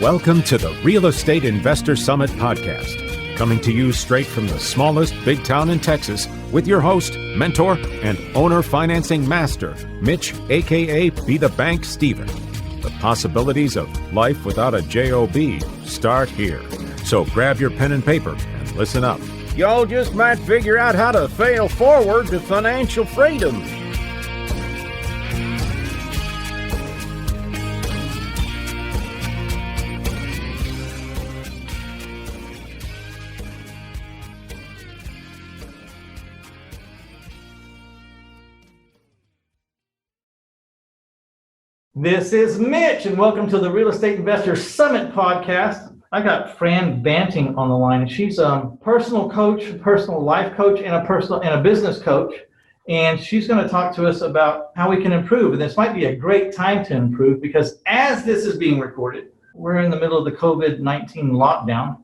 Welcome to the Real Estate Investor Summit podcast, coming to you straight from the smallest big town in Texas with your host, mentor, and owner financing master, Mitch, aka Be the Bank Stephen. The possibilities of life without a job start here. So grab your pen and paper and listen up. Y'all just might figure out how to fail forward to financial freedom. This is Mitch, and welcome to the Real Estate Investor Summit podcast. I got Fran Banting on the line. She's a personal coach, personal life coach, and a business coach. And she's going to talk to us about how we can improve. And this might be a great time to improve because as this is being recorded, we're in the middle of the COVID-19 lockdown.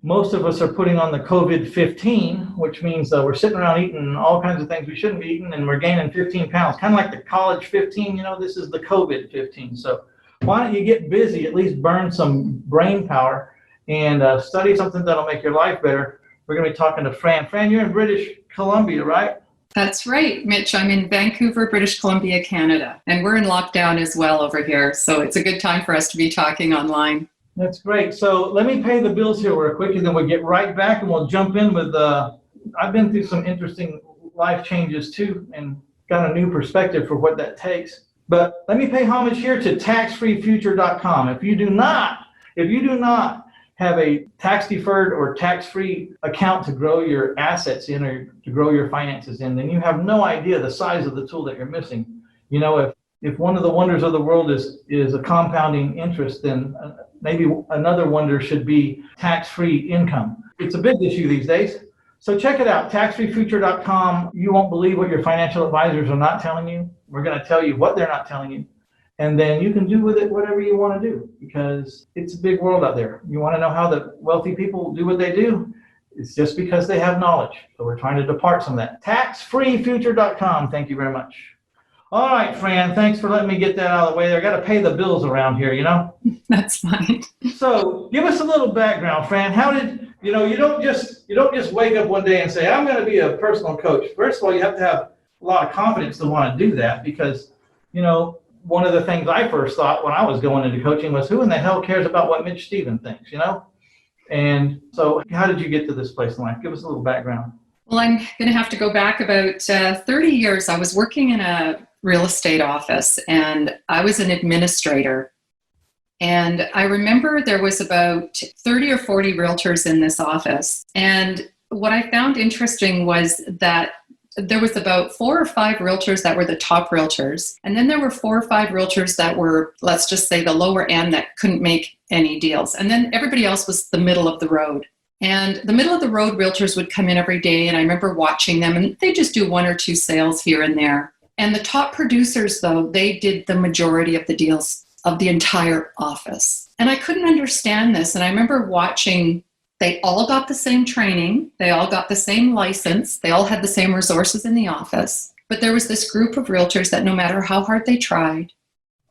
Most of us are putting on the COVID-15, which means we're sitting around eating all kinds of things we shouldn't be eating, and we're gaining 15 pounds, kind of like the college 15. This is the COVID-15. So why don't you get busy, at least burn some brain power, and study something that'll make your life better. We're going to be talking to Fran. Fran, you're in British Columbia, right? That's right, Mitch. I'm in Vancouver, British Columbia, Canada, and we're in lockdown as well over here. So it's a good time for us to be talking online. That's great. So let me pay the bills here real quick, and then we'll get right back and we'll jump in with, I've been through some interesting life changes too, and got a new perspective for what that takes. But let me pay homage here to taxfreefuture.com. If you do not have a tax deferred or tax-free account to grow your assets in or to grow your finances in, then you have no idea the size of the tool that you're missing. If one of the wonders of the world is a compounding interest, then maybe another wonder should be tax-free income. It's a big issue these days. So check it out, taxfreefuture.com. You won't believe what your financial advisors are not telling you. We're going to tell you what they're not telling you. And then you can do with it whatever you want to do, because it's a big world out there. You want to know how the wealthy people do what they do? It's just because they have knowledge. So we're trying to depart some of that. Taxfreefuture.com. Thank you very much. All right, Fran, thanks for letting me get that out of the way there. I got to pay the bills around here, That's fine. So give us a little background, Fran. How did, you don't just wake up one day and say, I'm going to be a personal coach. First of all, you have to have a lot of confidence to want to do that because, one of the things I first thought when I was going into coaching was, who in the hell cares about what Mitch Stephen thinks, And so how did you get to this place in life? Give us a little background. Well, I'm going to have to go back about 30 years. I was working in a real estate office and I was an administrator. And I remember there was about 30 or 40 realtors in this office. And what I found interesting was that there was about 4 or 5 realtors that were the top realtors. And then there were 4 or 5 realtors that were, let's just say, the lower end that couldn't make any deals. And then everybody else was the middle of the road. And the middle of the road realtors would come in every day. And I remember watching them and they just do 1 or 2 sales here and there. And the top producers, though, they did the majority of the deals of the entire office. And I couldn't understand this. And I remember watching, they all got the same training. They all got the same license. They all had the same resources in the office. But there was this group of realtors that no matter how hard they tried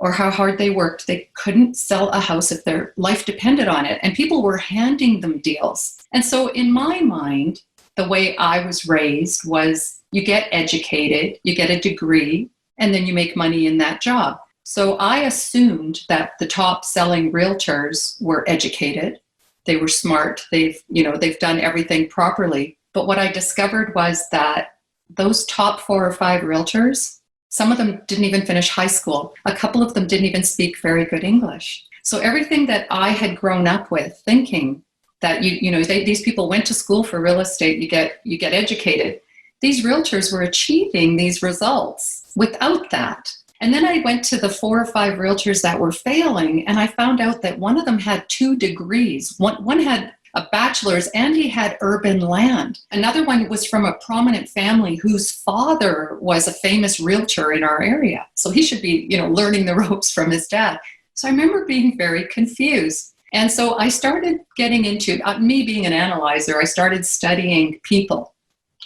or how hard they worked, they couldn't sell a house if their life depended on it. And people were handing them deals. And so in my mind, the way I was raised was you get educated, you get a degree, and then you make money in that job. So I assumed that the top selling realtors were educated. They were smart. They've done everything properly. But what I discovered was that those top 4 or 5 realtors, some of them didn't even finish high school. A couple of them didn't even speak very good English. So everything that I had grown up with thinking that these people went to school for real estate, you get educated. These realtors were achieving these results without that. And then I went to the 4 or 5 realtors that were failing, and I found out that one of them had 2 degrees. One had a bachelor's and he had urban land. Another one was from a prominent family whose father was a famous realtor in our area. So he should be, learning the ropes from his dad. So I remember being very confused. And so I started getting into, me being an analyzer, I started studying people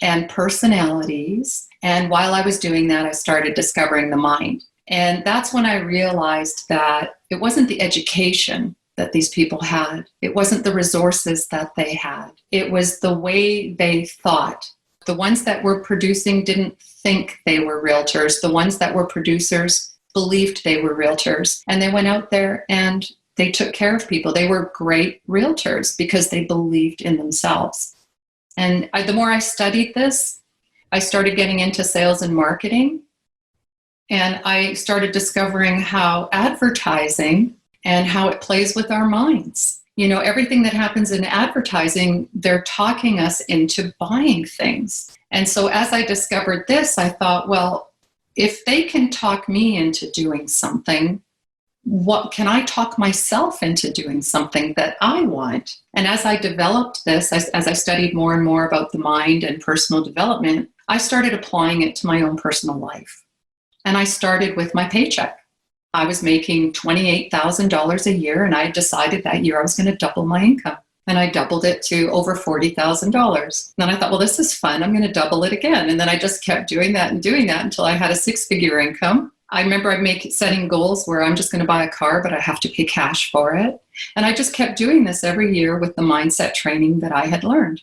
and personalities. And while I was doing that, I started discovering the mind. And that's when I realized that it wasn't the education that these people had. It wasn't the resources that they had. It was the way they thought. The ones that were producing didn't think they were realtors. The ones that were producers believed they were realtors. And they went out there and they took care of people. They were great realtors because they believed in themselves. And the more I studied this, I started getting into sales and marketing. And I started discovering how advertising and how it plays with our minds. You know, everything that happens in advertising, they're talking us into buying things. And so as I discovered this, I thought, well, if they can talk me into doing something, what can I talk myself into doing something that I want? And as I developed this, as I studied more and more about the mind and personal development, I started applying it to my own personal life. And I started with my paycheck. I was making $28,000 a year, and I decided that year I was going to double my income. And I doubled it to over $40,000. Then I thought, well, this is fun. I'm going to double it again. And then I just kept doing that until I had a six-figure income. I remember setting goals where I'm just going to buy a car, but I have to pay cash for it. And I just kept doing this every year with the mindset training that I had learned.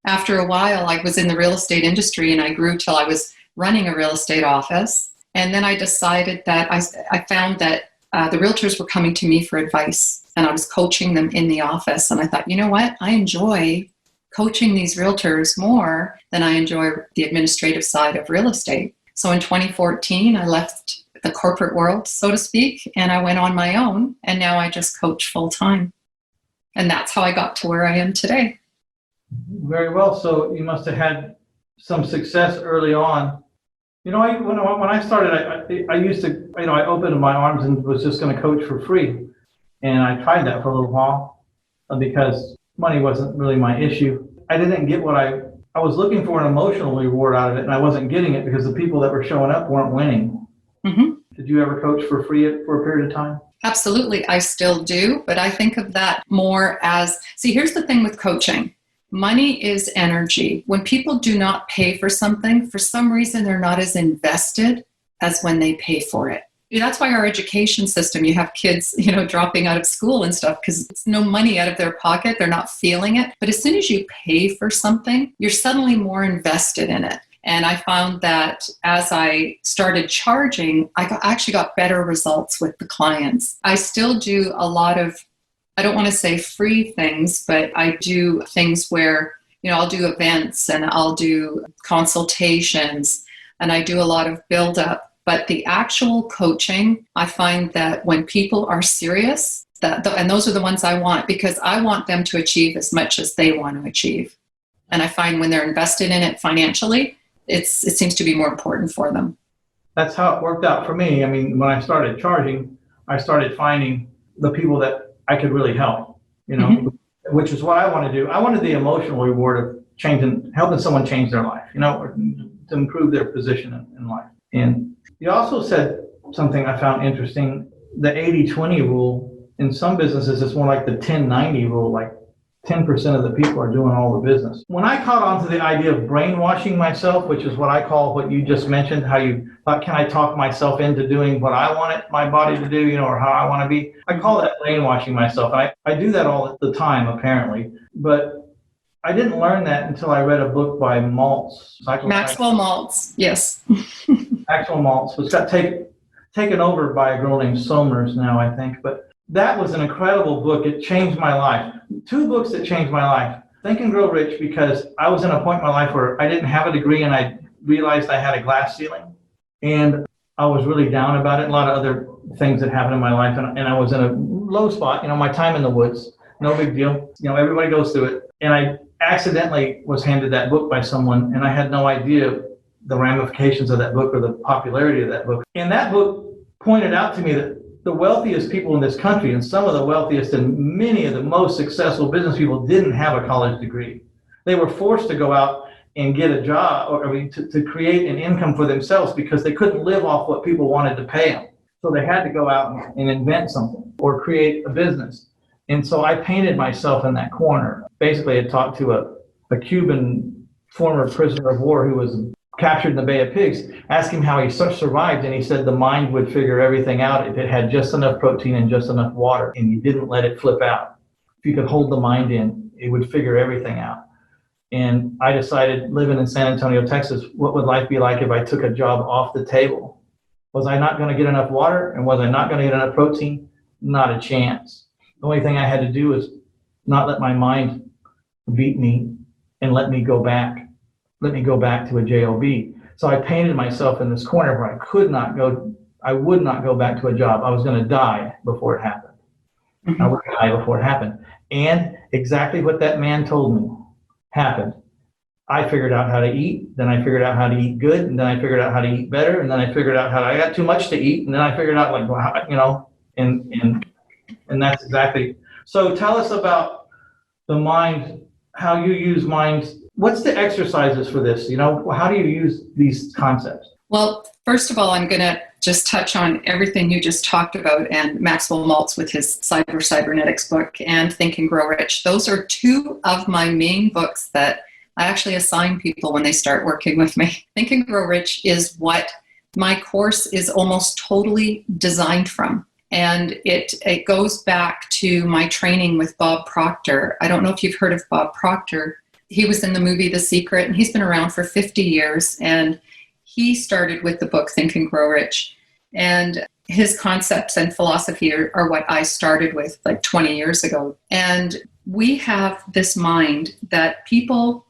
After a while, I was in the real estate industry, and I grew till I was running a real estate office. And then I decided that I found that the realtors were coming to me for advice, and I was coaching them in the office. And I thought, you know what? I enjoy coaching these realtors more than I enjoy the administrative side of real estate. So in 2014, I left the corporate world, so to speak, and I went on my own. And now I just coach full time. And that's how I got to where I am today. Very well. So you must have had some success early on. You know, when I started, I used to, I opened my arms and was just going to coach for free. And I tried that for a little while because money wasn't really my issue. I didn't get what I was looking for, an emotional reward out of it, and I wasn't getting it because the people that were showing up weren't winning. Mm-hmm. Did you ever coach for free for a period of time? Absolutely. I still do, but I think of that more as, here's the thing with coaching. Money is energy. When people do not pay for something, for some reason, they're not as invested as when they pay for it. That's why our education system, you have kids, dropping out of school and stuff because it's no money out of their pocket. They're not feeling it. But as soon as you pay for something, you're suddenly more invested in it. And I found that as I started charging, I actually got better results with the clients. I still do a lot of, I don't want to say free things, but I do things where, I'll do events and I'll do consultations and I do a lot of build up. But the actual coaching, I find that when people are serious, and those are the ones I want because I want them to achieve as much as they want to achieve. And I find when they're invested in it financially, it seems to be more important for them. That's how it worked out for me. I mean, when I started charging, I started finding the people that I could really help, mm-hmm. which is what I want to do. I wanted the emotional reward of helping someone change their life, or to improve their position in life. And you also said something I found interesting, the 80-20 rule. In some businesses, it's more like the 10-90 rule, like 10% of the people are doing all the business. When I caught on to the idea of brainwashing myself, which is what I call what you just mentioned, how you thought, can I talk myself into doing what I want my body to do, or how I want to be? I call that brainwashing myself. And I do that all the time, apparently. But I didn't learn that until I read a book by Maxwell Maltz, yes. Maxwell Maltz, which got taken over by a girl named Somers now, I think. But that was an incredible book. It changed my life. 2 books that changed my life. Think and Grow Rich, because I was in a point in my life where I didn't have a degree and I realized I had a glass ceiling. And I was really down about it. A lot of other things that happened in my life. And I was in a low spot, my time in the woods. No big deal. Everybody goes through it. And I accidentally was handed that book by someone, and I had no idea the ramifications of that book or the popularity of that book. And that book pointed out to me that the wealthiest people in this country, and some of the wealthiest and many of the most successful business people, didn't have a college degree. They were forced to go out and get a job, to create an income for themselves because they couldn't live off what people wanted to pay them. So they had to go out and invent something or create a business. And so I painted myself in that corner. Basically, I talked to a Cuban former prisoner of war who was captured in the Bay of Pigs, asked him how he survived, and he said the mind would figure everything out if it had just enough protein and just enough water, and you didn't let it flip out. If you could hold the mind in, it would figure everything out. And I decided, living in San Antonio, Texas, what would life be like if I took a job off the table? Was I not going to get enough water, and was I not going to get enough protein? Not a chance. The only thing I had to do was not let my mind beat me and let me go back to a job. So I painted myself in this corner where I would not go back to a job. I was going to die before it happened. Mm-hmm. I would die before it happened. And exactly what that man told me happened. I figured out how to eat, then I figured out how to eat good, and then I figured out how to eat better, and then I figured out how I got too much to eat, and then I figured out and that's exactly. So tell us about the mind, how you use minds. What's the exercises for this? How do you use these concepts? Well, first of all, I'm going to just touch on everything you just talked about, and Maxwell Maltz with his Cybernetics book and Think and Grow Rich. Those are two of my main books that I actually assign people when they start working with me. Think and Grow Rich is what my course is almost totally designed from. And it goes back to my training with Bob Proctor. I don't know if you've heard of Bob Proctor. He was in the movie The Secret, and he's been around for 50 years. And he started with the book Think and Grow Rich. And his concepts and philosophy are what I started with like 20 years ago. And we have this mind that people,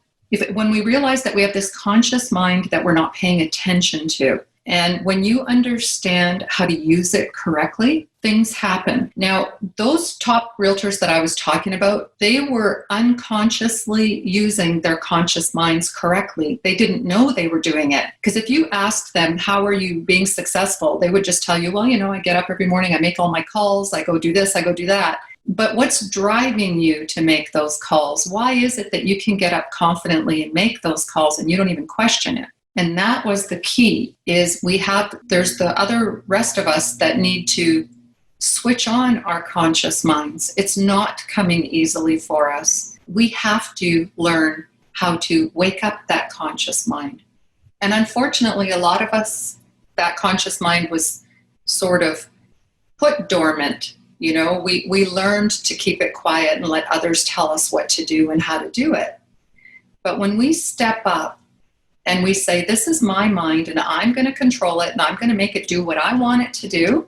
when we realize that we have this conscious mind that we're not paying attention to, and when you understand how to use it correctly, things happen. Now, those top realtors that I was talking about, they were unconsciously using their conscious minds correctly. They didn't know they were doing it. Because if you asked them, how are you being successful? They would just tell you, well, I get up every morning, I make all my calls, I go do this, I go do that. But what's driving you to make those calls? Why is it that you can get up confidently and make those calls and you don't even question it? And that was the key, is there's the other rest of us that need to switch on our conscious minds. It's not coming easily for us. We have to learn how to wake up that conscious mind. And unfortunately, a lot of us, that conscious mind was sort of put dormant. We learned to keep it quiet and let others tell us what to do and how to do it. But when we step up, and we say, this is my mind and I'm going to control it and I'm going to make it do what I want it to do.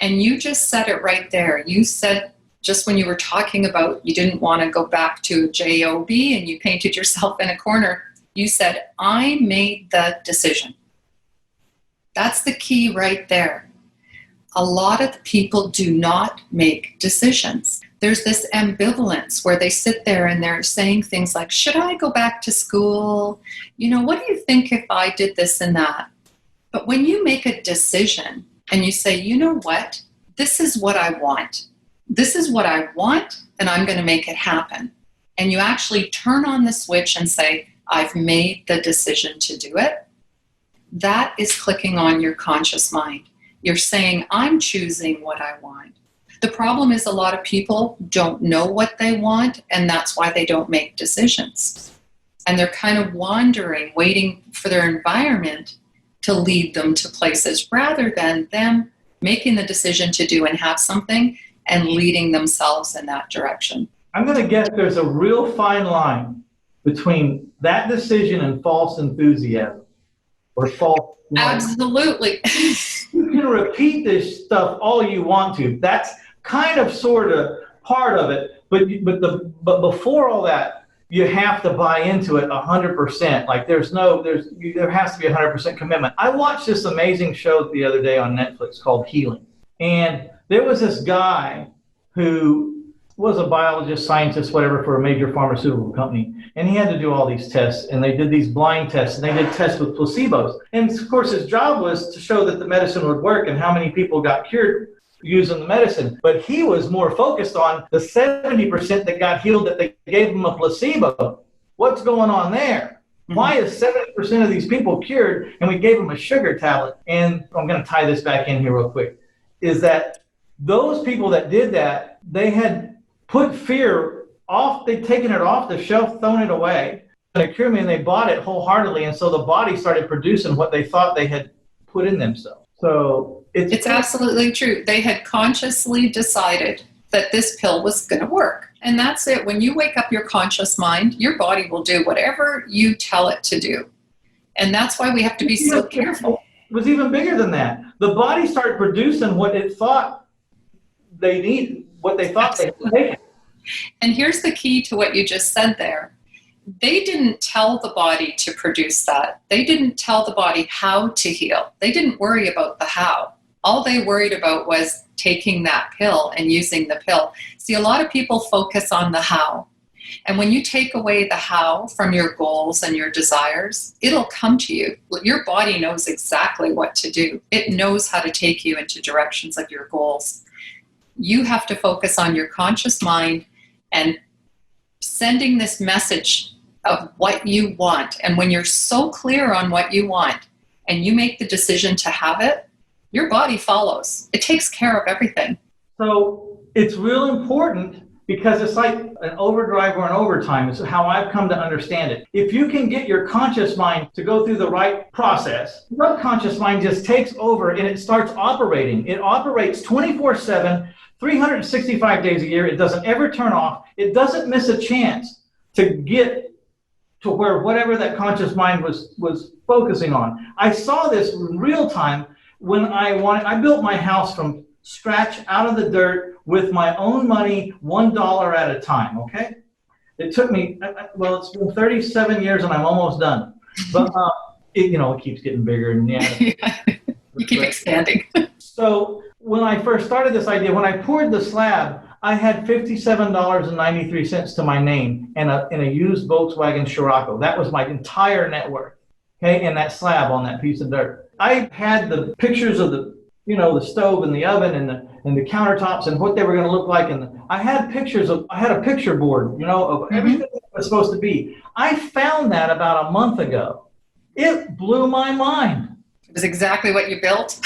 And you just said it right there. You said, just when you were talking about you didn't want to go back to a job and you painted yourself in a corner, you said, I made the decision. That's the key right there. A lot of people do not make decisions. There's this ambivalence where they sit there and they're saying things like, should I go back to school? What do you think if I did this and that? But when you make a decision and you say, you know what? This is what I want. This is what I want, and I'm going to make it happen. And you actually turn on the switch and say, I've made the decision to do it. That is clicking on your conscious mind. You're saying, I'm choosing what I want. The problem is a lot of people don't know what they want, and that's why they don't make decisions. And they're kind of wandering, waiting for their environment to lead them to places rather than them making the decision to do and have something and leading themselves in that direction. I'm going to guess there's a real fine line between that decision and false enthusiasm or false. Absolutely. You can repeat this stuff all you want to. That's kind of sort of part of it, but before all that, you have to buy into it 100%. Like there has to be 100% commitment. I watched this amazing show the other day on Netflix called Healing, and there was this guy who was a biologist, scientist, whatever, for a major pharmaceutical company, and he had to do all these tests, and they did these blind tests, and they did tests with placebos, and of course his job was to show that the medicine would work and how many people got cured using the medicine. But he was more focused on the 70% that got healed that they gave them a placebo. What's going on there? Why is 70% of these people cured and we gave them a sugar tablet? And I'm going to tie this back in here real quick, is that those people that did that, they had put fear off, they'd taken it off the shelf, thrown it away. to cure me, and they bought it wholeheartedly. And so the body started producing what they thought they had put in themselves. So it's absolutely true. They had consciously decided that this pill was going to work. And that's it. When you wake up your conscious mind, your body will do whatever you tell it to do. And that's why we have to be so careful. It was even bigger than that. The body started producing what it thought they needed, what they thought they needed. And here's the key to what you just said there. They didn't tell the body to produce that. They didn't tell the body how to heal. They didn't worry about the how. All they worried about was taking that pill and using the pill. See, a lot of people focus on the how. And when you take away the how from your goals and your desires, it'll come to you. Your body knows exactly what to do. It knows how to take you into directions of your goals. You have to focus on your conscious mind and sending this message of what you want. And when you're so clear on what you want and you make the decision to have it, your body follows. It takes care of everything. So it's real important because it's like an overdrive or an overtime is how I've come to understand it. If you can get your conscious mind to go through the right process, subconscious mind just takes over and it starts operating. It operates 24/7, 365 days a year. It doesn't ever turn off. It doesn't miss a chance to get to where whatever that conscious mind was focusing on. I saw this in real time when I built my house from scratch out of the dirt with my own money, $1 at a time, okay? It took me, well, it's been 37 years and I'm almost done. But, it keeps getting bigger. And You keep expanding. So when I first started this idea, when I poured the slab, I had $57.93 to my name and a used Volkswagen Scirocco. That was my entire net worth, okay, and that slab on that piece of dirt. I had the pictures of the stove and the oven and the countertops and what they were going to look like. And I had a picture board, of everything that was supposed to be. I found that about a month ago. It blew my mind. It was exactly what you built.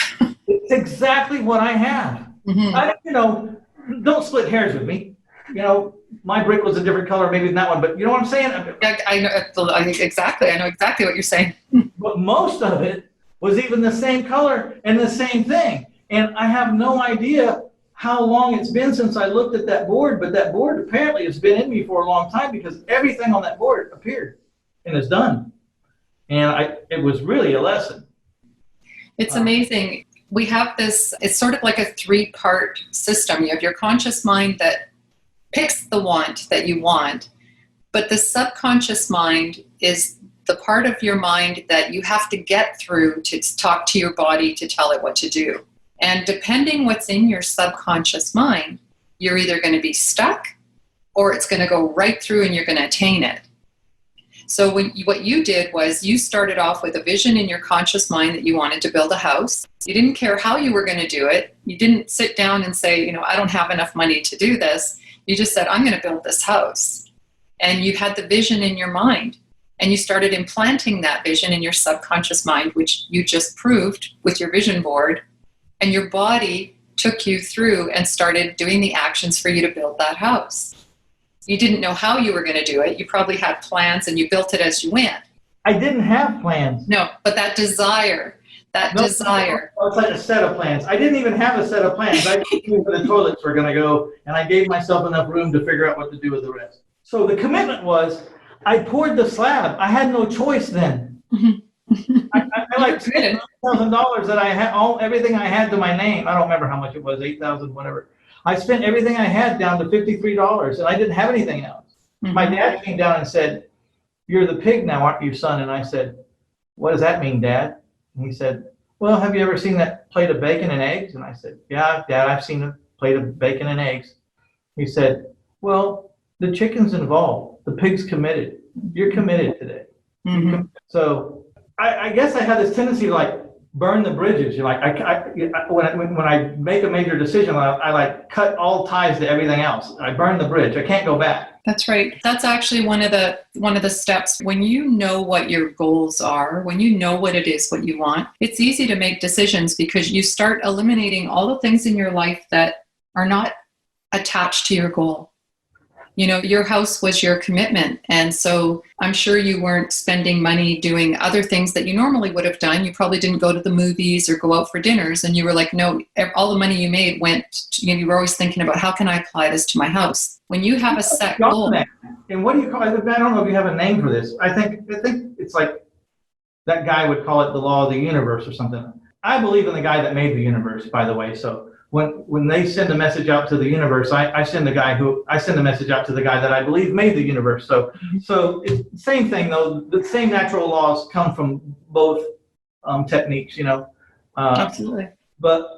It's exactly what I have. Mm-hmm. Don't split hairs with me. My brick was a different color maybe than that one, but you know what I'm saying? I know exactly. I know exactly what you're saying. But most of it was even the same color and the same thing. And I have no idea how long it's been since I looked at that board, but that board apparently has been in me for a long time because everything on that board appeared and is done. And it was really a lesson. It's amazing. We have this, it's sort of like a 3-part system. You have your conscious mind that picks the want that you want, but the subconscious mind is the part of your mind that you have to get through to talk to your body to tell it what to do. And depending what's in your subconscious mind, you're either going to be stuck or it's going to go right through and you're going to attain it. So what you did was you started off with a vision in your conscious mind that you wanted to build a house. You didn't care how you were going to do it. You didn't sit down and say, I don't have enough money to do this. You just said, I'm going to build this house. And you had the vision in your mind. And you started implanting that vision in your subconscious mind, which you just proved with your vision board. And your body took you through and started doing the actions for you to build that house. You didn't know how you were going to do it. You probably had plans and you built it as you went. I didn't have plans. No, but that desire. It's like a set of plans. I didn't even have a set of plans. I just knew where the toilets were going to go, and I gave myself enough room to figure out what to do with the rest. So the commitment was, I poured the slab. I had no choice then. I like spent $1,000 that I had, everything I had to my name. I don't remember how much it was, $8,000, whatever. I spent everything I had down to $53, and I didn't have anything else. Mm-hmm. My dad came down and said, "You're the pig now, aren't you, son?" And I said, "What does that mean, Dad?" And he said, "Well, have you ever seen that plate of bacon and eggs?" And I said, "Yeah, Dad, I've seen a plate of bacon and eggs." He said, "Well, the chicken's involved. The pig's committed. You're committed today." Mm-hmm. So I guess I have this tendency to burn the bridges. When I make a major decision, I cut all ties to everything else. I burn the bridge. I can't go back. That's right. That's actually one of the steps. When you know what your goals are, when you know what it is, what you want, it's easy to make decisions because you start eliminating all the things in your life that are not attached to your goal. Your house was your commitment. And so I'm sure you weren't spending money doing other things that you normally would have done. You probably didn't go to the movies or go out for dinners. And you were like, no, all the money you made you were always thinking about, how can I apply this to my house? When you have a set goal. And what do you call it? I don't know if you have a name for this. I think it's like that guy would call it the law of the universe or something. I believe in the guy that made the universe, by the way. So when they send a message out to the universe, I send a message out to the guy that I believe made the universe. So it's the same thing though. The same natural laws come from both techniques, Absolutely. But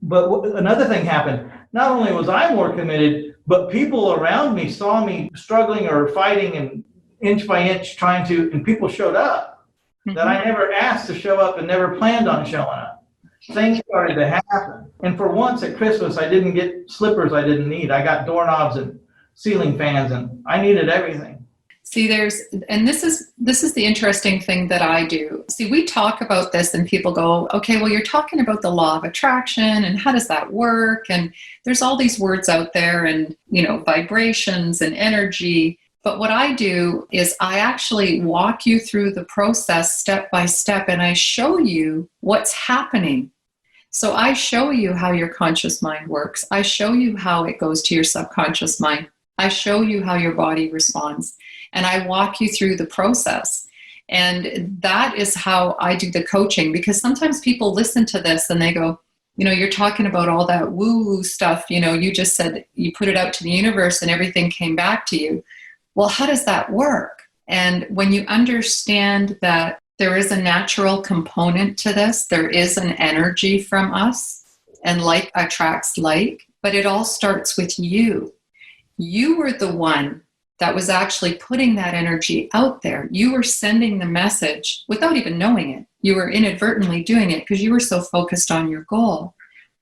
another thing happened. Not only was I more committed, but people around me saw me struggling or fighting and inch by inch and people showed up that I never asked to show up and never planned on showing up. Things started to happen. And for once at Christmas, I didn't get slippers I didn't need. I got doorknobs and ceiling fans, and I needed everything. See, this is the interesting thing that I do. See, we talk about this and people go, okay, well, you're talking about the law of attraction and how does that work? And there's all these words out there and, vibrations and energy. But what I do is I actually walk you through the process step by step, and I show you what's happening. So I show you how your conscious mind works. I show you how it goes to your subconscious mind. I show you how your body responds. And I walk you through the process. And that is how I do the coaching, because sometimes people listen to this and they go, you're talking about all that woo-woo stuff. You just said you put it out to the universe and everything came back to you. Well, how does that work? And when you understand that there is a natural component to this, there is an energy from us, and like attracts like, but it all starts with you. You were the one that was actually putting that energy out there. You were sending the message without even knowing it. You were inadvertently doing it because you were so focused on your goal.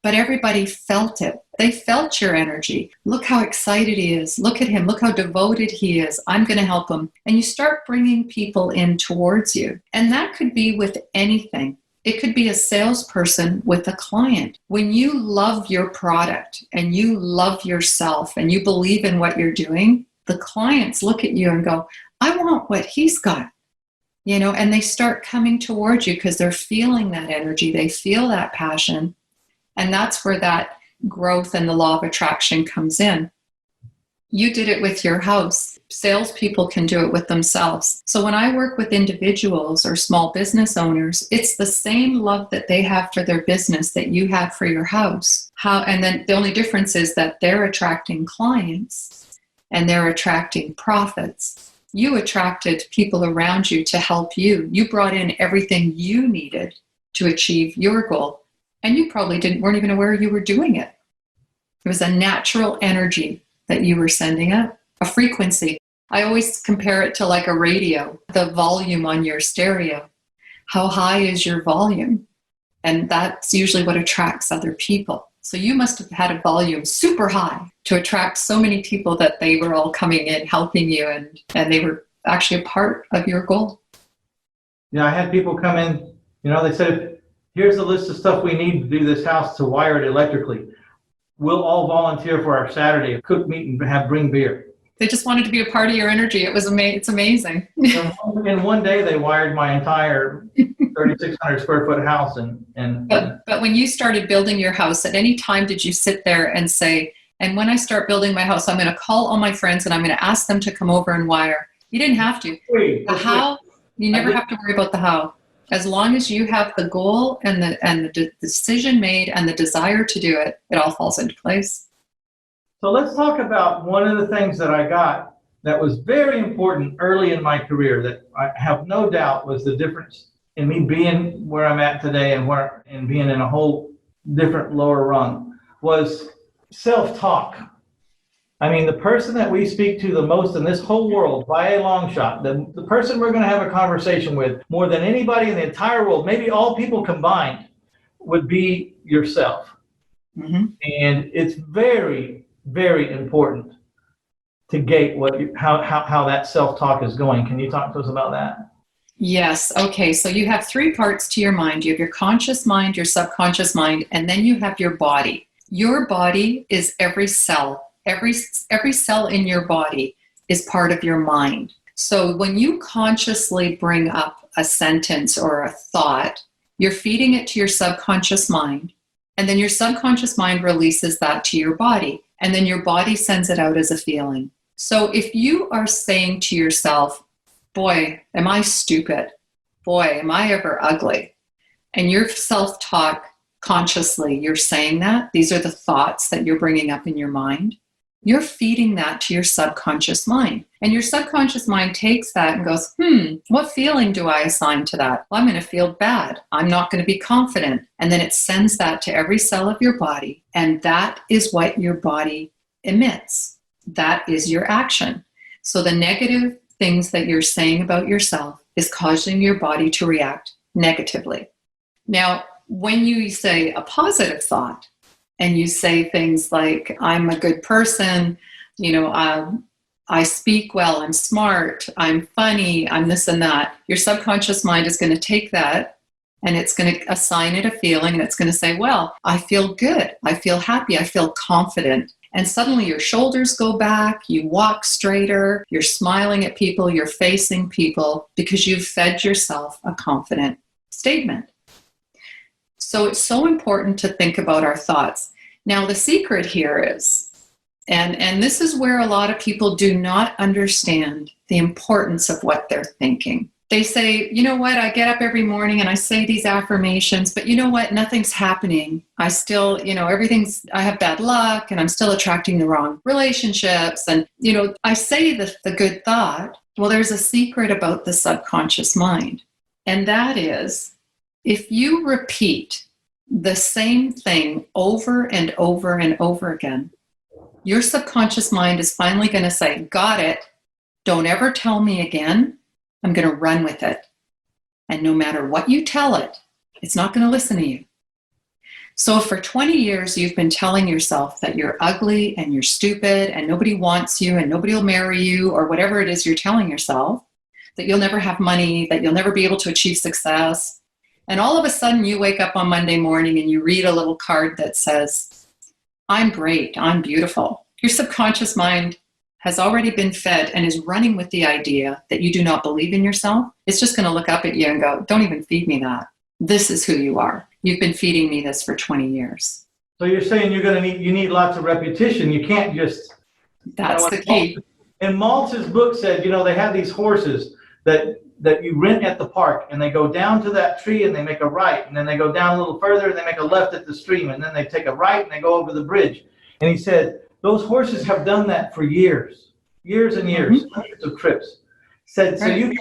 But everybody felt it. They felt your energy. Look how excited he is. Look at him. Look how devoted he is. I'm going to help him. And you start bringing people in towards you. And that could be with anything. It could be a salesperson with a client. When you love your product and you love yourself and you believe in what you're doing, the clients look at you and go, I want what he's got. And they start coming towards you because they're feeling that energy. They feel that passion. And that's where that growth and the law of attraction comes in. You did it with your house. Salespeople can do it with themselves. So when I work with individuals or small business owners, it's the same love that they have for their business that you have for your house. And then the only difference is that they're attracting clients and they're attracting profits. You attracted people around you to help you. You brought in everything you needed to achieve your goal. And you probably weren't even aware you were doing it. It was a natural energy that you were sending up, a frequency. I always compare it to like a radio, the volume on your stereo. How high is your volume? And that's usually what attracts other people. So you must have had a volume super high to attract so many people that they were all coming in, helping you, and they were actually a part of your goal. I had people come in, they said, here's a list of stuff we need to do this house to wire it electrically. We'll all volunteer for our Saturday, cook meat and bring beer. They just wanted to be a part of your energy. It's amazing. In one day, they wired my entire 3,600 square foot house. But when you started building your house, at any time did you sit there and say, and when I start building my house, I'm going to call all my friends and I'm going to ask them to come over and wire? You didn't have to. The how, you never have to worry about the how. As long as you have the goal and the decision made and the desire to do it, it all falls into place. So let's talk about one of the things that I got that was very important early in my career that I have no doubt was the difference in me being where I'm at today and being in a whole different lower rung was self-talk. I mean, the person that we speak to the most in this whole world, by a long shot, the person we're going to have a conversation with more than anybody in the entire world, maybe all people combined, would be yourself. Mm-hmm. And it's very, very important to gauge how that self-talk is going. Can you talk to us about that? Yes. Okay. So you have three parts to your mind. You have your conscious mind, your subconscious mind, and then you have your body. Your body is every cell every cell in your body is part of your mind. So when you consciously bring up a sentence or a thought, you're feeding it to your subconscious mind, and then your subconscious mind releases that to your body, and then your body sends it out as a feeling. So if you are saying to yourself, boy, am I stupid? Boy, am I ever ugly? And your self-talk consciously, you're saying that, these are the thoughts that you're bringing up in your mind, you're feeding that to your subconscious mind. And your subconscious mind takes that and goes, what feeling do I assign to that? Well, I'm going to feel bad. I'm not going to be confident. And then it sends that to every cell of your body. And that is what your body emits. That is your action. So the negative things that you're saying about yourself is causing your body to react negatively. Now, when you say a positive thought, and you say things like, I'm a good person, I speak well, I'm smart, I'm funny, I'm this and that, your subconscious mind is going to take that and it's going to assign it a feeling, and it's going to say, well, I feel good, I feel happy, I feel confident. And suddenly your shoulders go back, you walk straighter, you're smiling at people, you're facing people, because you've fed yourself a confident statement. So it's so important to think about our thoughts. Now, the secret here is, and this is where a lot of people do not understand the importance of what they're thinking. They say, you know what, I get up every morning and I say these affirmations, but you know what, nothing's happening. I still, I have bad luck and I'm still attracting the wrong relationships. And, I say the good thought. Well, there's a secret about the subconscious mind. And that is, if you repeat the same thing over and over and over again, your subconscious mind is finally going to say, got it. Don't ever tell me again. I'm going to run with it. And no matter what you tell it, it's not going to listen to you. So if for 20 years you've been telling yourself that you're ugly and you're stupid and nobody wants you and nobody will marry you, or whatever it is you're telling yourself, that you'll never have money, that you'll never be able to achieve success, and all of a sudden you wake up on Monday morning and you read a little card that says, I'm great, I'm beautiful. Your subconscious mind has already been fed and is running with the idea that you do not believe in yourself. It's just going to look up at you and go, don't even feed me that. This is who you are. You've been feeding me this for 20 years. So you're saying you need lots of repetition. You can't just... That's the key. And Maltz's book said, they have these horses that you rent at the park, and they go down to that tree and they make a right, and then they go down a little further and they make a left at the stream, and then they take a right and they go over the bridge. And he said, those horses have done that for years and years, hundreds of trips. Said, so you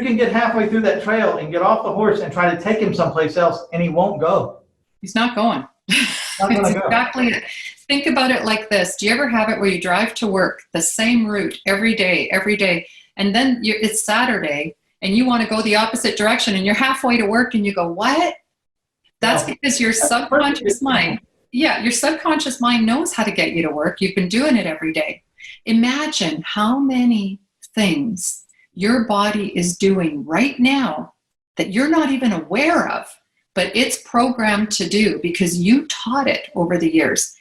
can get halfway through that trail and get off the horse and try to take him someplace else, and he won't go. He's not going. That's exactly it. Think about it like this. Do you ever have it where you drive to work the same route every day, and then it's Saturday, and you want to go the opposite direction, and you're halfway to work, and you go, what? That's because your subconscious mind, your subconscious mind knows how to get you to work. You've been doing it every day. Imagine how many things your body is doing right now that you're not even aware of, but it's programmed to do because you taught it over the years.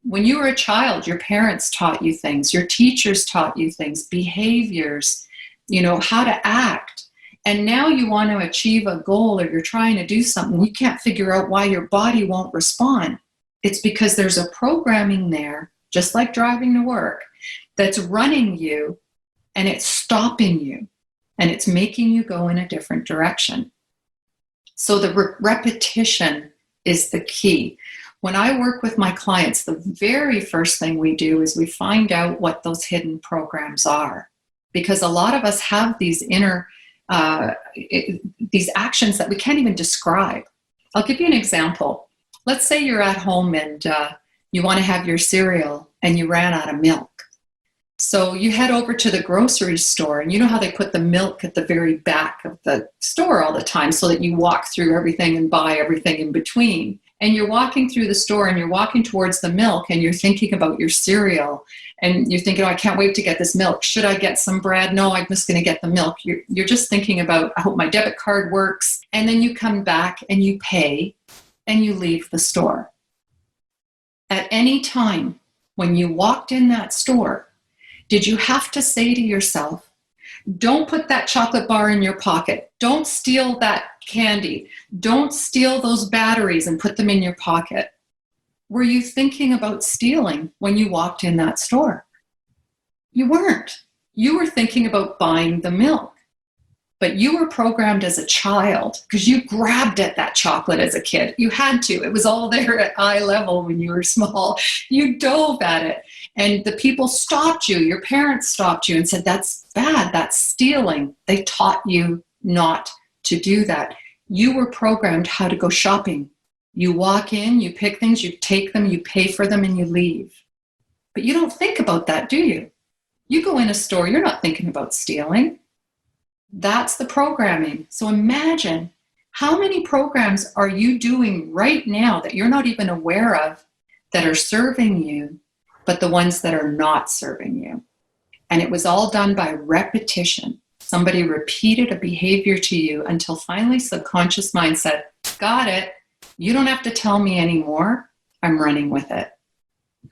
When you were a child, your parents taught you things, your teachers taught you things, behaviors, how to act. And now you want to achieve a goal, or you're trying to do something, you can't figure out why your body won't respond. It's because there's a programming there, just like driving to work, that's running you, and it's stopping you, and it's making you go in a different direction. So the repetition is the key. When I work with my clients, the very first thing we do is we find out what those hidden programs are, because a lot of us have these inner these actions that we can't even describe. I'll give you an example. Let's say you're at home and you want to have your cereal and you ran out of milk. So you head over to the grocery store, and you know how they put the milk at the very back of the store all the time so that you walk through everything and buy everything in between. And you're walking through the store and you're walking towards the milk and you're thinking about your cereal and you're thinking, oh, I can't wait to get this milk. Should I get some bread? No, I'm just going to get the milk. You're just thinking about, I hope my debit card works. And then you come back and you pay and you leave the store. At any time when you walked in that store, did you have to say to yourself, don't put that chocolate bar in your pocket. Don't steal that candy. Don't steal those batteries and put them in your pocket. Were you thinking about stealing when you walked in that store? You weren't. You were thinking about buying the milk. But you were programmed as a child because you grabbed at that chocolate as a kid. You had to. It was all there at eye level when you were small. You dove at it. And the people stopped you. Your parents stopped you and said, that's bad. That's stealing. They taught you not to do that. You were programmed how to go shopping. You walk in, you pick things, you take them, you pay for them, and you leave. But you don't think about that, do you? You go in a store, you're not thinking about stealing. That's the programming. So imagine how many programs are you doing right now that you're not even aware of that are serving you, but the ones that are not serving you. And it was all done by repetition. Somebody repeated a behavior to you until finally subconscious mind said, got it. You don't have to tell me anymore. I'm running with it.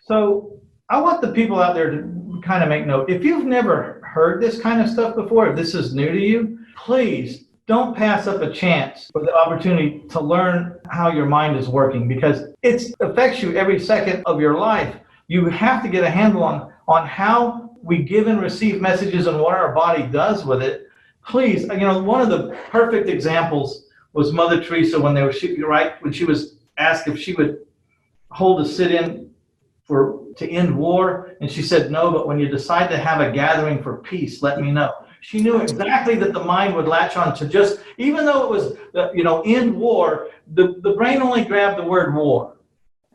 So I want the people out there to kind of make note. If you've never heard this kind of stuff before, if this is new to you, please don't pass up a chance for the opportunity to learn how your mind is working, because it affects you every second of your life. You have to get a handle on how we give and receive messages and what our body does with it. Please, one of the perfect examples was Mother Teresa when she was asked if she would hold a sit-in to end war, and she said no, but when you decide to have a gathering for peace, let me know. She knew exactly that the mind would latch on to just, even though it was end war, the brain only grabbed the word war.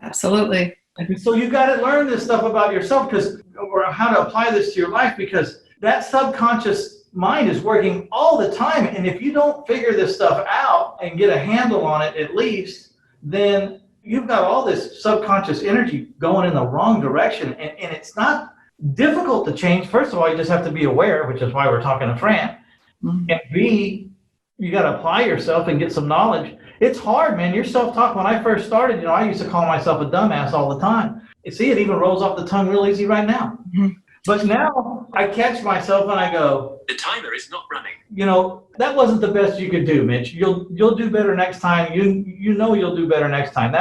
Absolutely. And so you got to learn this stuff about yourself, or how to apply this to your life, because that subconscious mind is working all the time. And if you don't figure this stuff out and get a handle on it at least, then you've got all this subconscious energy going in the wrong direction. And it's not difficult to change. First of all, you just have to be aware, which is why we're talking to Fran. Mm-hmm. And B, you got to apply yourself and get some knowledge. It's hard, man. Your self-talk, when I first started, I used to call myself a dumbass all the time. You see, it even rolls off the tongue real easy right now. Mm-hmm. But now I catch myself and I go, the timer is not running. That wasn't the best you could do, Mitch. You'll do better next time. You'll do better next time.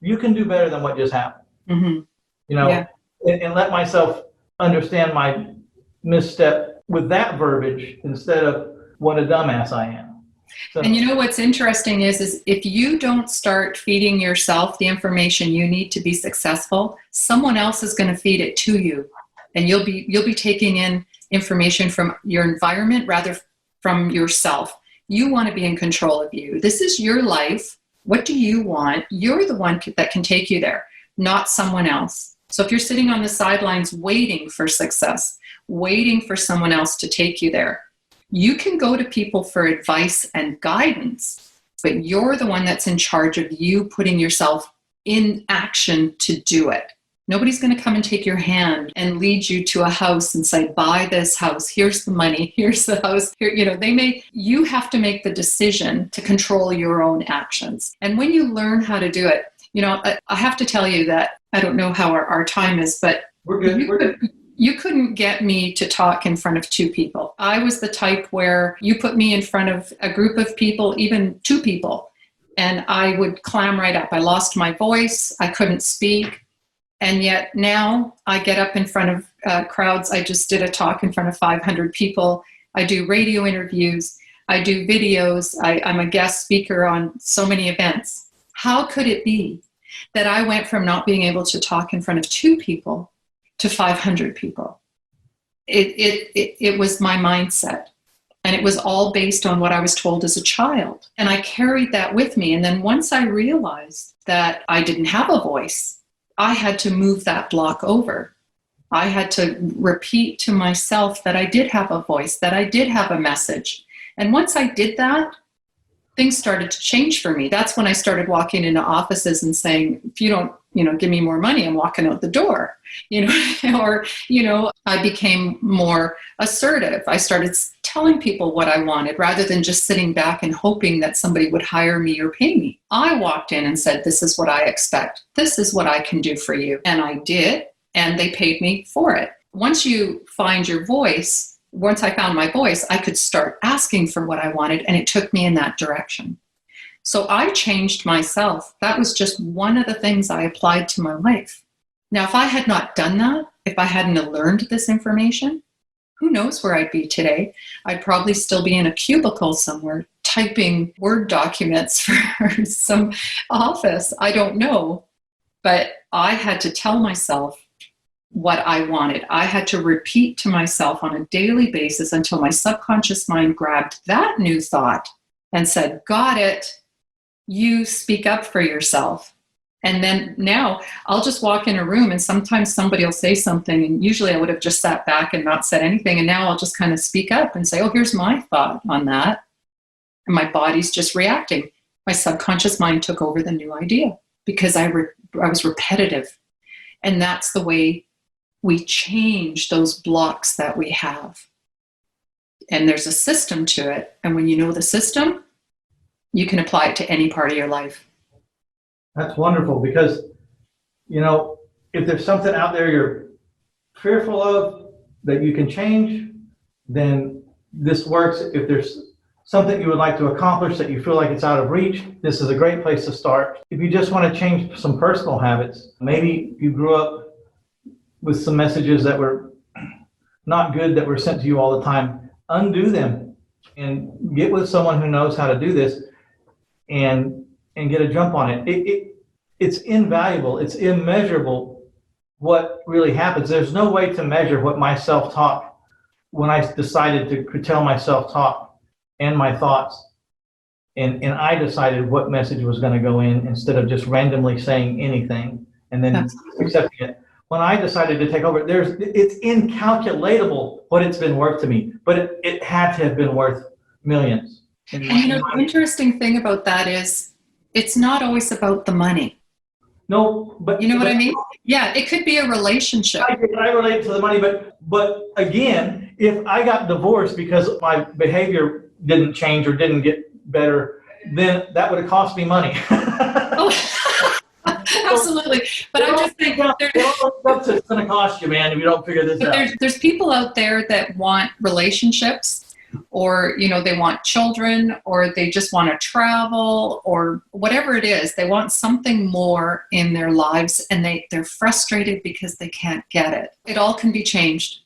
You can do better than what just happened. Mm-hmm. And let myself understand my misstep with that verbiage instead of what a dumbass I am. So, and what's interesting is if you don't start feeding yourself the information you need to be successful, someone else is going to feed it to you. And you'll be taking in information from your environment rather from yourself. You want to be in control of you. This is your life. What do you want? You're the one that can take you there, not someone else. So if you're sitting on the sidelines waiting for success, waiting for someone else to take you there, you can go to people for advice and guidance, but you're the one that's in charge of you putting yourself in action to do it. Nobody's going to come and take your hand and lead you to a house and say, buy this house. Here's the money. Here's the house. Here, you have to make the decision to control your own actions. And when you learn how to do it, I have to tell you that I don't know how our time is, but we're good. You couldn't get me to talk in front of two people. I was the type where you put me in front of a group of people, even two people, and I would clam right up. I lost my voice. I couldn't speak. And yet now I get up in front of crowds. I just did a talk in front of 500 people. I do radio interviews. I do videos. I'm a guest speaker on so many events. How could it be that I went from not being able to talk in front of two people to 500 people? It was my mindset. And it was all based on what I was told as a child. And I carried that with me. And then once I realized that I didn't have a voice, I had to move that block over. I had to repeat to myself that I did have a voice, that I did have a message. And once I did that, things started to change for me. That's when I started walking into offices and saying, if you don't, give me more money, I'm walking out the door, or, I became more assertive. I started telling people what I wanted rather than just sitting back and hoping that somebody would hire me or pay me. I walked in and said, this is what I expect. This is what I can do for you. And I did. and they paid me for it. Once you find your voice, once I found my voice, I could start asking for what I wanted, and it took me in that direction. So I changed myself. That was just one of the things I applied to my life. Now, if I had not done that, if I hadn't learned this information, who knows where I'd be today? I'd probably still be in a cubicle somewhere typing Word documents for some office. I don't know. But I had to tell myself what I wanted. I had to repeat to myself on a daily basis until my subconscious mind grabbed that new thought and said, got it. You speak up for yourself. And then now I'll just walk in a room and sometimes somebody will say something, and usually I would have just sat back and not said anything. And now I'll just kind of speak up and say, oh, here's my thought on that. And my body's just reacting. My subconscious mind took over the new idea because I was repetitive. And that's the way we change those blocks that we have. And there's a system to it. And when you know the system, you can apply it to any part of your life. That's wonderful, because, if there's something out there you're fearful of that you can change, then this works. If there's something you would like to accomplish that you feel like it's out of reach, this is a great place to start. If you just want to change some personal habits, maybe you grew up with some messages that were not good that were sent to you all the time, undo them and get with someone who knows how to do this and get a jump on it. It's invaluable. It's immeasurable what really happens. There's no way to measure what my self-talk, when I decided to curtail my self-talk and my thoughts, and I decided what message was going to go in instead of just randomly saying anything and then accepting it. When I decided to take over, it's incalculable what it's been worth to me, but it had to have been worth millions. And the interesting thing about that is it's not always about the money. No, but you know what I mean? Yeah, it could be a relationship. I relate to the money, but again, if I got divorced because my behavior didn't change or didn't get better, then that would have cost me money. Absolutely. But I'm just saying, it's going to cost you, man, if you don't figure this out. There's people out there that want relationships, or they want children, or they just want to travel, or whatever it is. They want something more in their lives, and they're frustrated because they can't get it. It all can be changed.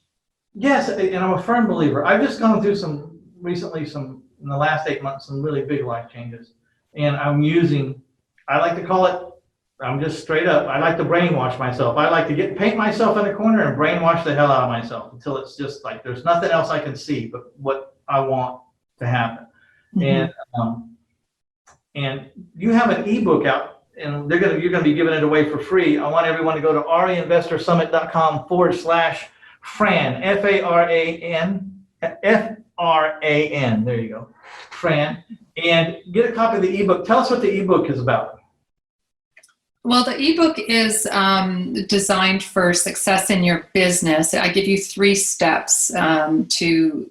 Yes, and I'm a firm believer. I've just gone through some in the last 8 months, some really big life changes, and I like to call it, I'm just straight up, I like to brainwash myself. I like to paint myself in a corner and brainwash the hell out of myself until it's just like there's nothing else I can see but what I want to happen. Mm-hmm. And you have an ebook out, and you're going to be giving it away for free. I want everyone to go to REInvestorSummit.com/Fran, F-R-A-N, there you go, Fran, and get a copy of the ebook. Tell us what the ebook is about. Well, the ebook is designed for success in your business. I give you 3 steps to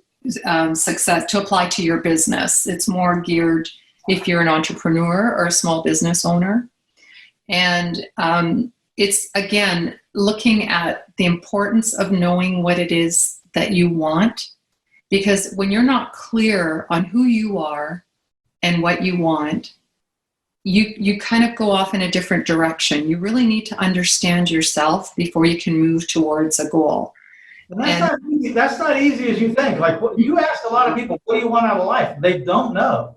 success to apply to your business. It's more geared if you're an entrepreneur or a small business owner. And it's, again, looking at the importance of knowing what it is that you want. Because when you're not clear on who you are and what you want, you kind of go off in a different direction. You really need to understand yourself before you can move towards a goal. And that's not easy as you think. Like, you ask a lot of people, what do you want out of life? They don't know.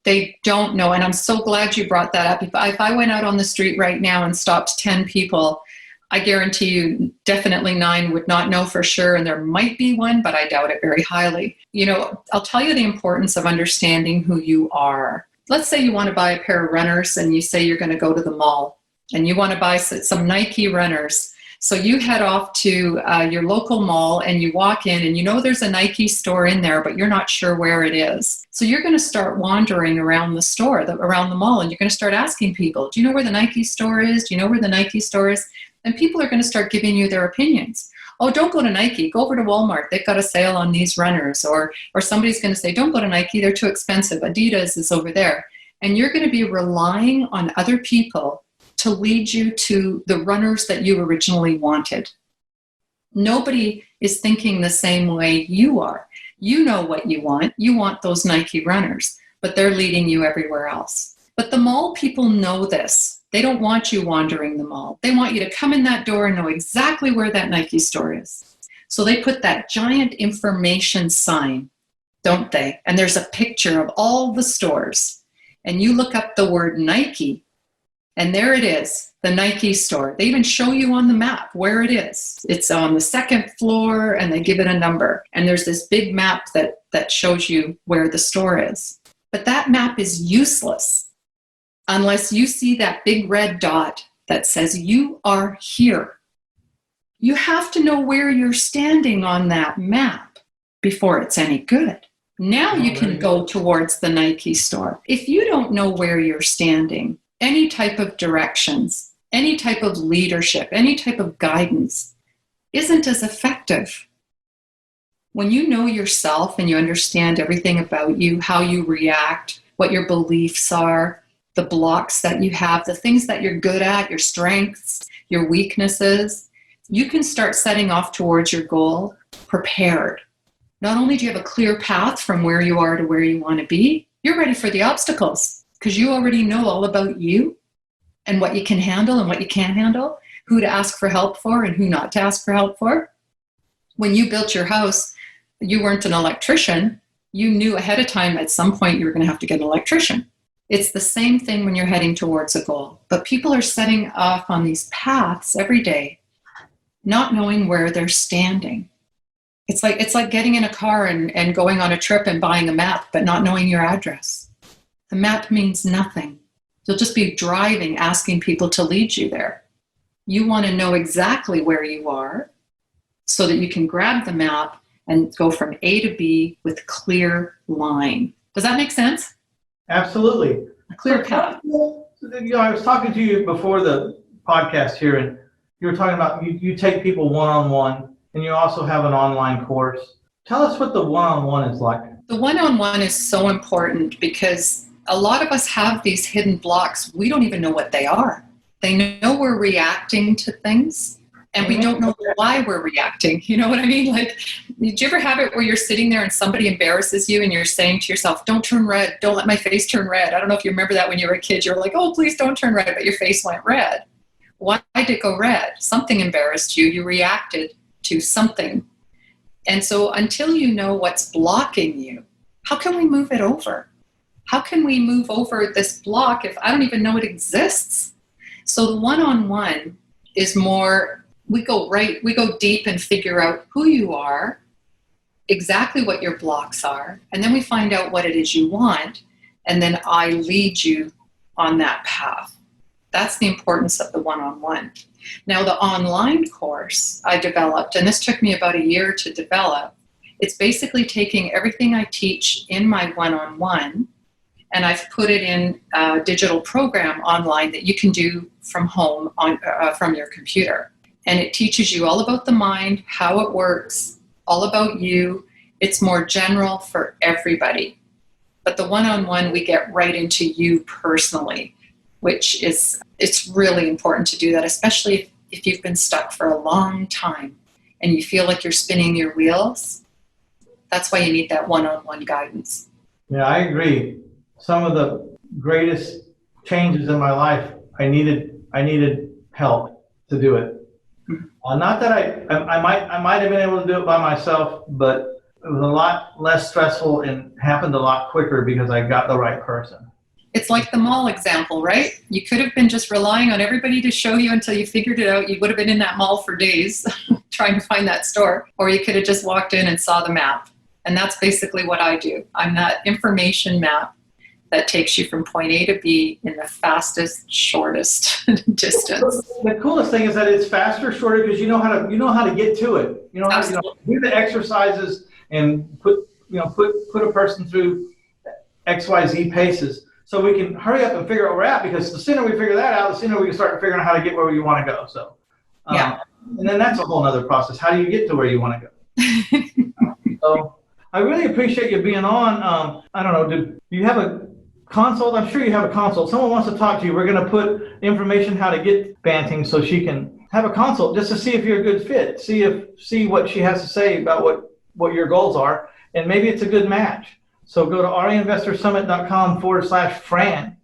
They don't know. And I'm so glad you brought that up. If I went out on the street right now and stopped 10 people, I guarantee you definitely 9 would not know for sure. And there might be one, but I doubt it very highly. I'll tell you the importance of understanding who you are. Let's say you want to buy a pair of runners, and you say you're going to go to the mall and you want to buy some Nike runners. So you head off to your local mall and you walk in, and there's a Nike store in there, but you're not sure where it is. So you're going to start wandering around the store, around the mall, and you're going to start asking people, do you know where the Nike store is? Do you know where the Nike store is? And people are going to start giving you their opinions. Oh, don't go to Nike, go over to Walmart. They've got a sale on these runners. Or somebody's going to say, don't go to Nike, they're too expensive. Adidas is over there. And you're going to be relying on other people to lead you to the runners that you originally wanted. Nobody is thinking the same way you are. You know what you want. You want those Nike runners, but they're leading you everywhere else. But the mall people know this. They don't want you wandering the mall. They want you to come in that door and know exactly where that Nike store is. So they put that giant information sign, don't they? And there's a picture of all the stores. And you look up the word Nike, and there it is, the Nike store. They even show you on the map where it is. It's on the second floor, and they give it a number. And there's this big map that shows you where the store is. But that map is useless unless you see that big red dot that says you are here. You have to know where you're standing on that map before it's any good. Now you can go towards the Nike store. If you don't know where you're standing, any type of directions, any type of leadership, any type of guidance isn't as effective. When you know yourself and you understand everything about you, how you react, what your beliefs are, the blocks that you have, the things that you're good at, your strengths, your weaknesses, you can start setting off towards your goal prepared. Not only do you have a clear path from where you are to where you want to be, you're ready for the obstacles because you already know all about you and what you can handle and what you can't handle, who to ask for help for and who not to ask for help for. When you built your house, you weren't an electrician. You knew ahead of time at some point you were going to have to get an electrician. It's the same thing when you're heading towards a goal. But people are setting off on these paths every day, not knowing where they're standing. It's like getting in a car and going on a trip and buying a map, but not knowing your address. The map means nothing. You'll just be driving, asking people to lead you there. You want to know exactly where you are so that you can grab the map and go from A to B with clear line. Does that make sense? Absolutely. A clear path. I was talking to you before the podcast here, and you were talking about you take people one-on-one, and you also have an online course. Tell us what the one-on-one is like. The one-on-one is so important because a lot of us have these hidden blocks. We don't even know what they are. They know we're reacting to things, and we don't know why we're reacting. You know what I mean? Like, did you ever have it where you're sitting there and somebody embarrasses you and you're saying to yourself, don't turn red, don't let my face turn red. I don't know if you remember that when you were a kid. You were like, oh, please don't turn red, but your face went red. Why did it go red? Something embarrassed you. You reacted to something. And so until you know what's blocking you, how can we move it over? How can we move over this block if I don't even know it exists? So the one-on-one is more, we go deep and figure out who you are, exactly what your blocks are, and then we find out what it is you want, and then I lead you on that path. That's the importance of the one-on-one. Now, the online course I developed, and this took me about a year to develop, it's basically taking everything I teach in my one-on-one, and I've put it in a digital program online that you can do from home from your computer. And it teaches you all about the mind, how it works, all about you. It's more general for everybody. But the one-on-one, we get right into you personally, which is, it's really important to do that, especially if you've been stuck for a long time and you feel like you're spinning your wheels. That's why you need that one-on-one guidance. Yeah, I agree. Some of the greatest changes in my life, I needed help to do it. Not that I might have been able to do it by myself, but it was a lot less stressful and happened a lot quicker because I got the right person. It's like the mall example, right? You could have been just relying on everybody to show you until you figured it out. You would have been in that mall for days trying to find that store, or you could have just walked in and saw the map. And that's basically what I do. I'm that information map that takes you from point A to B in the fastest, shortest distance. The coolest thing is that it's faster, shorter, because you know how to get to it. You know how to do the exercises and put a person through XYZ paces, so we can hurry up and figure out where we're at. Because the sooner we figure that out, the sooner we can start figuring out how to get where we want to go. So, yeah, and then that's a whole other process. How do you get to where you want to go? So, I really appreciate you being on. I don't know. Do you have a consult. I'm sure you have a consult. Someone wants to talk to you. We're going to put information how to get Banting so she can have a consult just to see if you're a good fit. See what she has to say about what your goals are, and maybe it's a good match. So go to reinvestorsummit.com/Fran,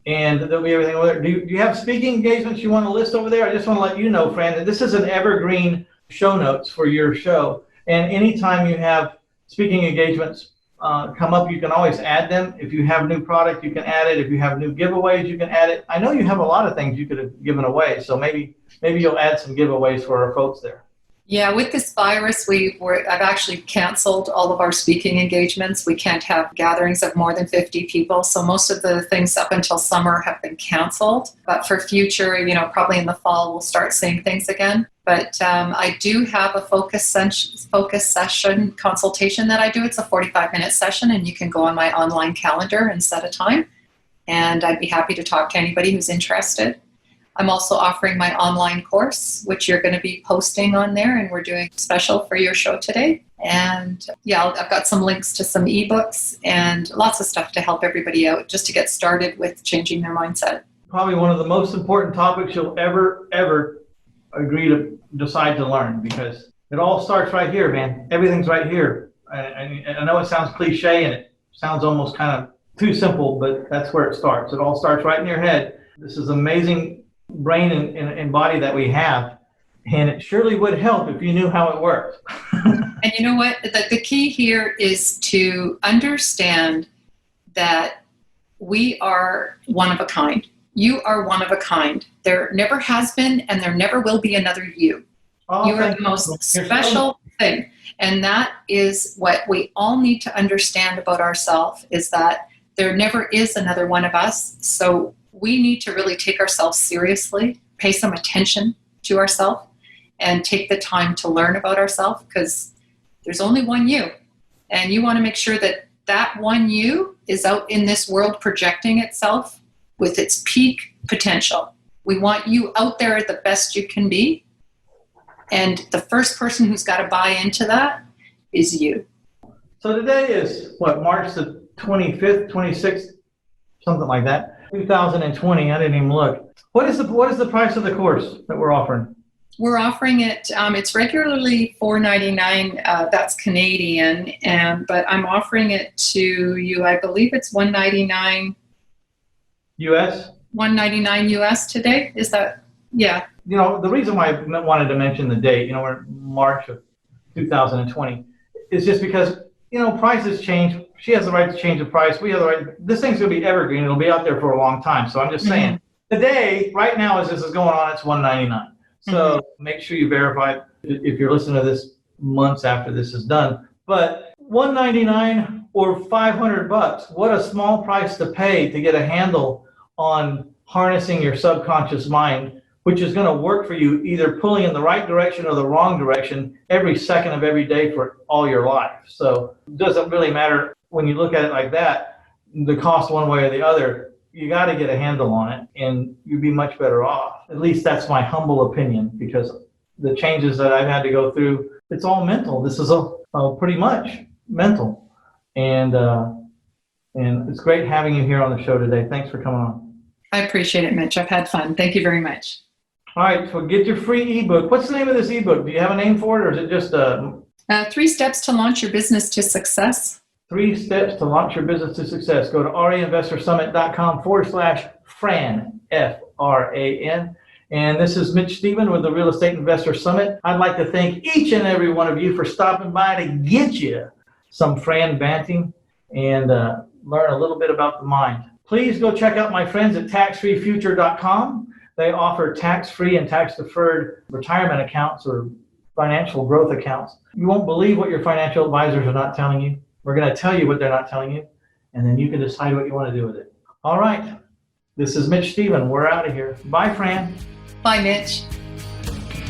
and there'll be everything over there. Do you have speaking engagements you want to list over there? I just want to let you know, Fran, that this is an evergreen show notes for your show. And anytime you have speaking engagements come up, you can always add them. If you have new product, you can add it. If you have new giveaways, you can add it. I know you have a lot of things you could have given away, so maybe you'll add some giveaways for our folks there. Yeah, with this virus, I've actually canceled all of our speaking engagements. We can't have gatherings of more than 50 people. So most of the things up until summer have been canceled. But for future, probably in the fall, we'll start seeing things again. But I do have a focus session consultation that I do. It's a 45-minute session, and you can go on my online calendar and set a time. And I'd be happy to talk to anybody who's interested. I'm also offering my online course, which you're going to be posting on there, and we're doing special for your show today. And I've got some links to some ebooks and lots of stuff to help everybody out just to get started with changing their mindset. Probably one of the most important topics you'll ever agree to decide to learn, because it all starts right here, man. Everything's right here. I know it sounds cliche and it sounds almost kind of too simple, but that's where it starts. It all starts right in your head. This is amazing brain and body that we have, and it surely would help if you knew how it worked. And you know what? The key here is to understand that we are one of a kind. You are one of a kind. There never has been, and there never will be another you. You are the most special thing. And that is what we all need to understand about ourselves, is that there never is another one of us. So we need to really take ourselves seriously, pay some attention to ourselves, and take the time to learn about ourselves, because there's only one you. And you want to make sure that that one you is out in this world projecting itself with its peak potential. We want you out there at the best you can be. And the first person who's got to buy into that is you. So today is March the 25th, 26th, something like that. 2020. I didn't even look. What is the price of the course that we're offering? We're offering it. It's regularly $4.99. That's Canadian, but I'm offering it to you. I believe it's $199 US. $199 US today. Is that? Yeah. The reason why I wanted to mention the date, we're in March of 2020, is just because prices change. She has the right to change the price. We have the right. This thing's going to be evergreen. It'll be out there for a long time. So I'm just saying, today, right now, as this is going on, it's $199. So make sure you verify if you're listening to this months after this is done. But $199 or $500, what a small price to pay to get a handle on harnessing your subconscious mind, which is going to work for you, either pulling in the right direction or the wrong direction every second of every day for all your life. So it doesn't really matter when you look at it like that, the cost one way or the other. You got to get a handle on it, and you'd be much better off. At least that's my humble opinion, because the changes that I've had to go through, it's all mental. This is pretty much mental. And it's great having you here on the show today. Thanks for coming on. I appreciate it, Mitch. I've had fun. Thank you very much. All right, so get your free ebook. What's the name of this ebook? Do you have a name for it, or is it just 3 Steps to Launch Your Business to Success? 3 Steps to Launch Your Business to Success. Go to reinvestorsummit.com/Fran, F-R-A-N. And this is Mitch Stephen with the Real Estate Investor Summit. I'd like to thank each and every one of you for stopping by to get you some Fran Banting and learn a little bit about the mind. Please go check out my friends at taxfreefuture.com. They offer tax-free and tax-deferred retirement accounts or financial growth accounts. You won't believe what your financial advisors are not telling you. We're going to tell you what they're not telling you, and then you can decide what you want to do with it. All right. This is Mitch Stephen. We're out of here. Bye, Fran. Bye, Mitch.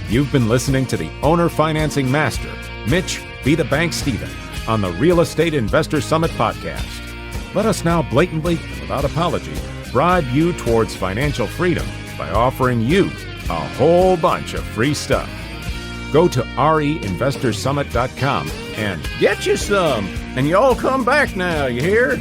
You've been listening to the Owner Financing Master, Mitch Be the Bank Stephen, on the Real Estate Investor Summit podcast. Let us now blatantly, without apology, bribe you towards financial freedom by offering you a whole bunch of free stuff. Go to reinvestorsummit.com and get you some. And you all come back now, you hear?